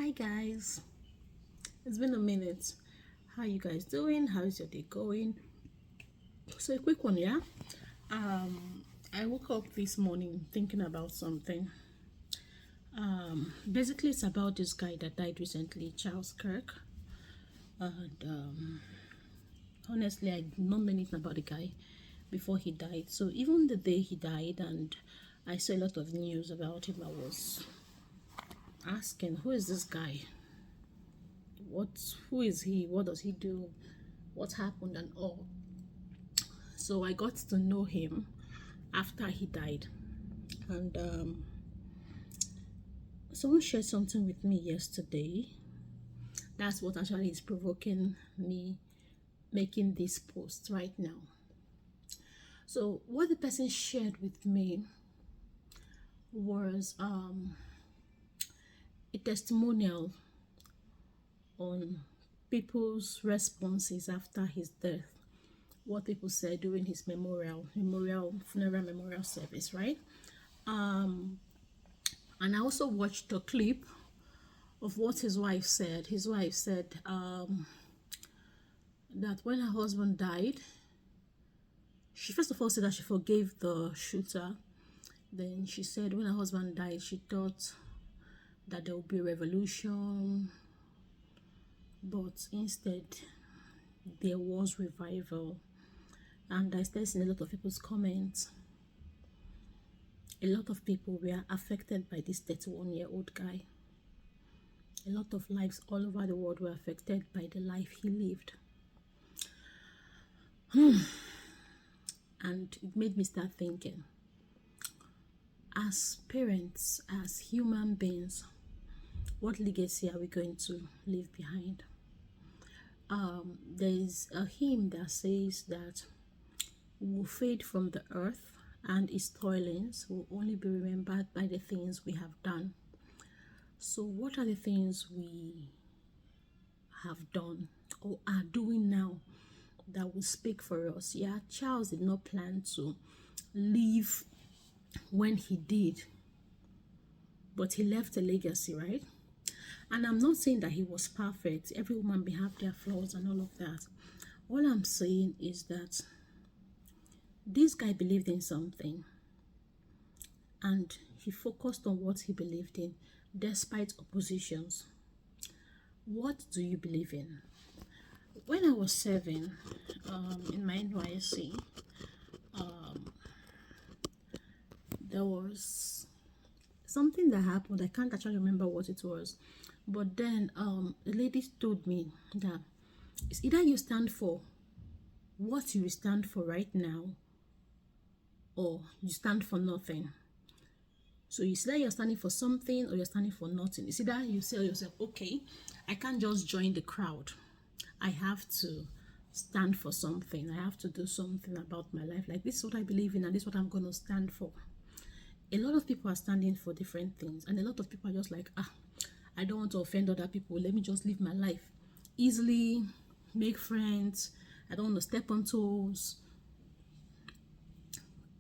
Hi guys, it's been a minute. How you guys doing? How is your day going? So a quick one, yeah. I woke up this morning thinking about something. Basically, it's about this guy that died recently, Charles Kirk. And honestly, I did not know anything about the guy before he died. So even the day he died, and I saw a lot of news about him, I was asking, who is this guy? Who is he? What does he do? What happened and all? So I got to know him after he died, and someone shared something with me yesterday. That's what actually is provoking me making this post right now. So what the person shared with me was a testimonial on people's responses after his death, what people said during his funeral memorial service, right? And I also watched a clip of what his wife said. His wife said that when her husband died, she first of all said that she forgave the shooter. Then she said when her husband died, she thought that there would be a revolution, but instead there was revival. And I started seeing a lot of people's comments. A lot of people were affected by this 31-year-old guy. A lot of lives all over the world were affected by the life he lived. And it made me start thinking, as parents, as human beings, what legacy are we going to leave behind? There is a hymn that says that we will fade from the earth, and its toilings will only be remembered by the things we have done. So what are the things we have done or are doing now that will speak for us? Yeah, Charles did not plan to live when he did, but he left a legacy, right? And I'm not saying that he was perfect. Every woman may have their flaws and all of that. All I'm saying is that this guy believed in something, and he focused on what he believed in despite oppositions. What do you believe in? When I was serving in my NYSC, there was something that happened. I can't actually remember what it was, but then the lady told me that it's either you stand for what you stand for right now, or you stand for nothing. So it's either you're standing for something or you're standing for nothing. It's either you tell yourself, okay, I can't just join the crowd. I have to stand for something. I have to do something about my life. Like, this is what I believe in and this is what I'm going to stand for. A lot of people are standing for different things, and a lot of people are just like, I don't want to offend other people. Let me just live my life easily, make friends. I don't want to step on toes.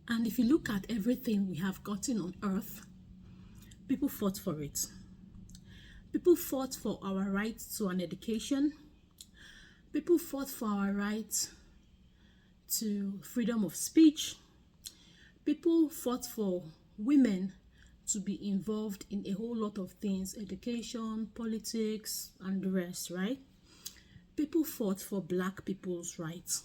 And if you look at everything we have gotten on earth, people fought for it. People fought for our right to an education. People fought for our right to freedom of speech. People fought for women to be involved in a whole lot of things, education, politics, and the rest, right? People fought for black people's rights.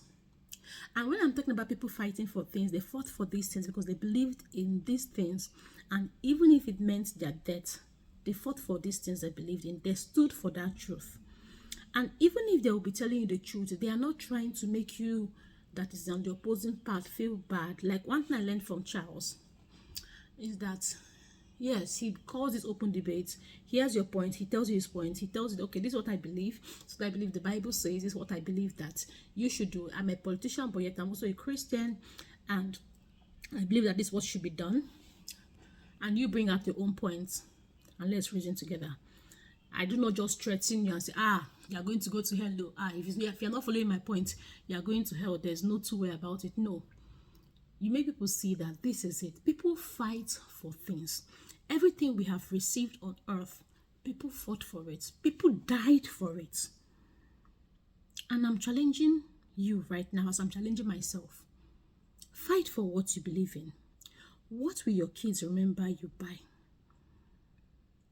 And when I'm talking about people fighting for things, they fought for these things because they believed in these things. And even if it meant their death, they fought for these things they believed in. They stood for that truth. And even if they will be telling you the truth, they are not trying to make you that is on the opposing part feel bad. Like, one thing I learned from Charles is that, yes, he calls this open debate. Here's your point. He tells you his point. He tells you, okay, this is what I believe. So I believe the Bible says this is what I believe that you should do. I'm a politician, but yet I'm also a Christian, and I believe that this is what should be done. And you bring out your own points, and let's reason together. I do not just threaten you and say, you are going to go to hell. No. If you're not following my point, you are going to hell. There's no two way about it. No. You make people see that this is it. People fight for things. Everything we have received on earth, People fought for it. People died for it. And I'm challenging you right now as I'm challenging myself. Fight for what you believe in. What will your kids remember you by?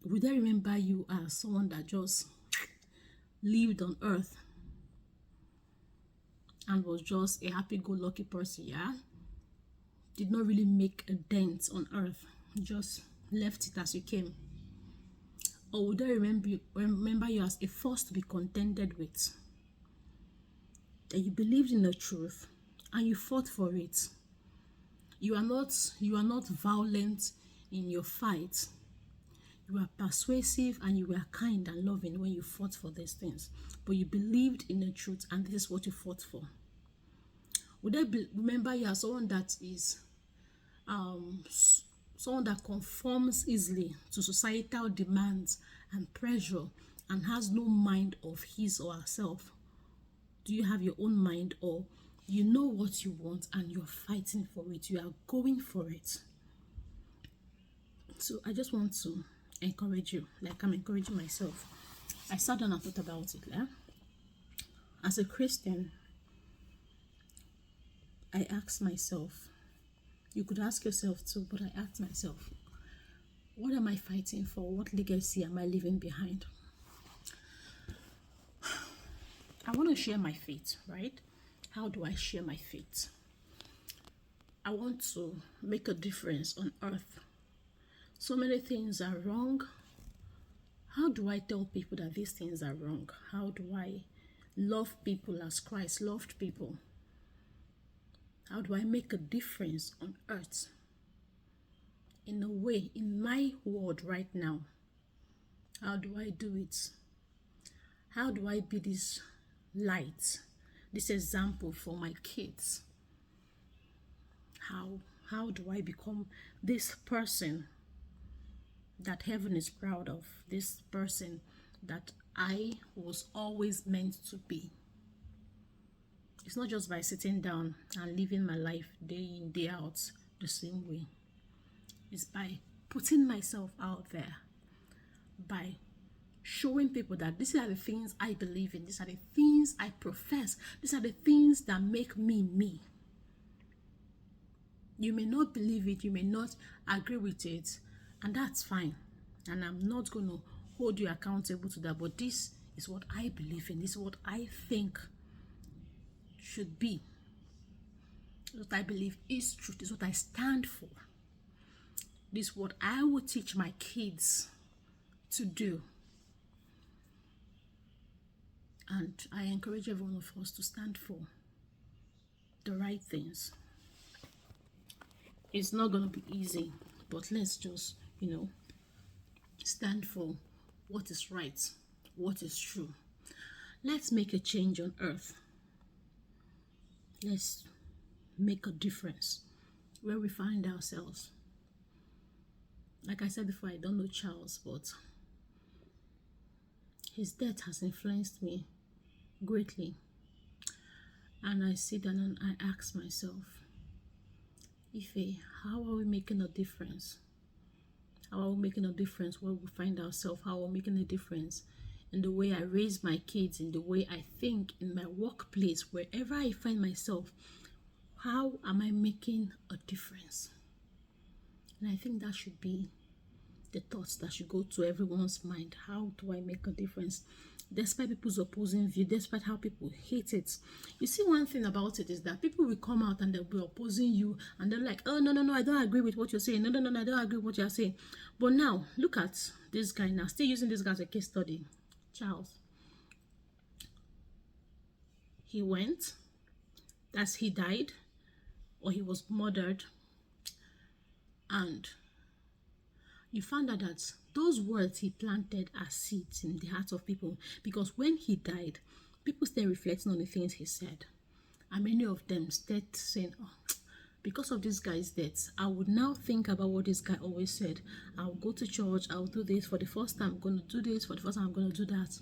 Will they remember you as someone that just lived on earth and was just a happy-go-lucky person, yeah? Did not really make a dent on earth, just left it as you came? Or would they remember you as a force to be contended with? That you believed in the truth and you fought for it. You are not violent in your fight. You are persuasive and you were kind and loving when you fought for these things. But you believed in the truth and this is what you fought for. Would they remember you as someone that is someone that conforms easily to societal demands and pressure and has no mind of his or herself? Do you have your own mind, or you know what you want and you're fighting for it? You are going for it. So I just want to encourage you, like I'm encouraging myself. I sat down and thought about it. Yeah? As a Christian, I asked myself, you could ask yourself too, but I asked myself, what am I fighting for? What legacy am I leaving behind? I want to share my faith, right? How do I share my faith? I want to make a difference on earth. So many things are wrong. How do I tell people that these things are wrong? How do I love people as Christ loved people? How do I make a difference on earth? In a way, in my world right now, how do I do it? How do I be this light, this example for my kids? How do I become this person that heaven is proud of, this person that I was always meant to be? It's not just by sitting down and living my life day in, day out the same way. It's by putting myself out there, by showing people that these are the things I believe in, these are the things I profess, these are the things that make me me. You may not believe it, you may not agree with it, and that's fine. And I'm not going to hold you accountable to that, but this is what I believe in, this is what I think should be. What I believe is truth, this is what I stand for. This is what I will teach my kids to do. And I encourage every one of us to stand for the right things. It's not going to be easy, but let's just, stand for what is right, what is true. Let's make a change on earth. Let's make a difference where we find ourselves. Like I said before, I don't know Charles, but his death has influenced me greatly. And I sit down and I ask myself, Ife, how are we making a difference? How are we making a difference where we find ourselves? How are we making a difference in the way I raise my kids, in the way I think, in my workplace, wherever I find myself? How am I making a difference? And I think that should be the thoughts that should go to everyone's mind. How do I make a difference? Despite people's opposing view, despite how people hate it. You see, one thing about it is that people will come out and they'll be opposing you and they're like, oh, no, I don't agree with what you're saying. No, I don't agree with what you're saying. But now, look at this guy now, still using this guy as a case study. Charles. He went, as he died, or he was murdered, and you found out that those words he planted are seeds in the hearts of people, because when he died, people started reflecting on the things he said, and many of them started saying, oh, because of this guy's death, I would now think about what this guy always said. I'll go to church, I'll do this for the first time, I'm going to do this for the first time, I'm going to do that.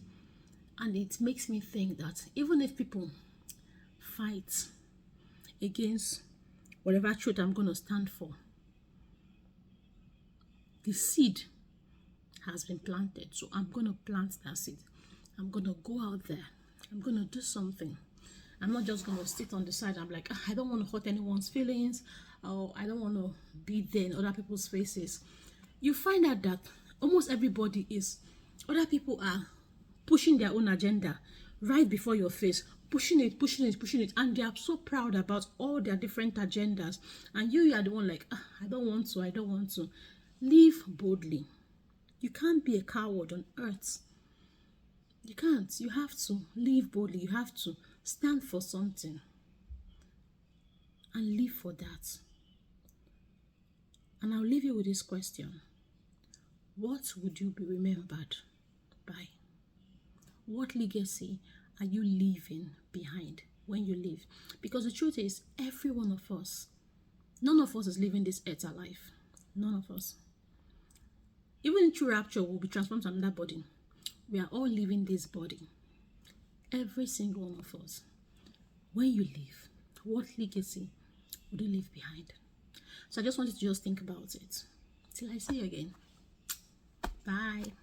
And it makes me think that even if people fight against whatever truth I'm going to stand for, the seed has been planted. So I'm going to plant that seed. I'm going to go out there. I'm going to do something. I'm not just going to sit on the side. I'm like, I don't want to hurt anyone's feelings, or I don't want to be there in other people's faces. You find out that almost everybody is, other people are pushing their own agenda right before your face, pushing it, and they are so proud about all their different agendas, and you are the one like, I don't want to. Live boldly. You can't be a coward on earth. You can't. You have to live boldly. You have to stand for something and live for that. And I'll leave you with this question: what would you be remembered by? What legacy are you leaving behind when you leave? Because the truth is, every one of us, none of us is living this earth alive. None of us. Even through rapture, we'll be transformed to another body. We are all living this body. Every single one of us. When you leave, what legacy would you leave behind? So I just wanted to just think about it. Till I see you again. Bye.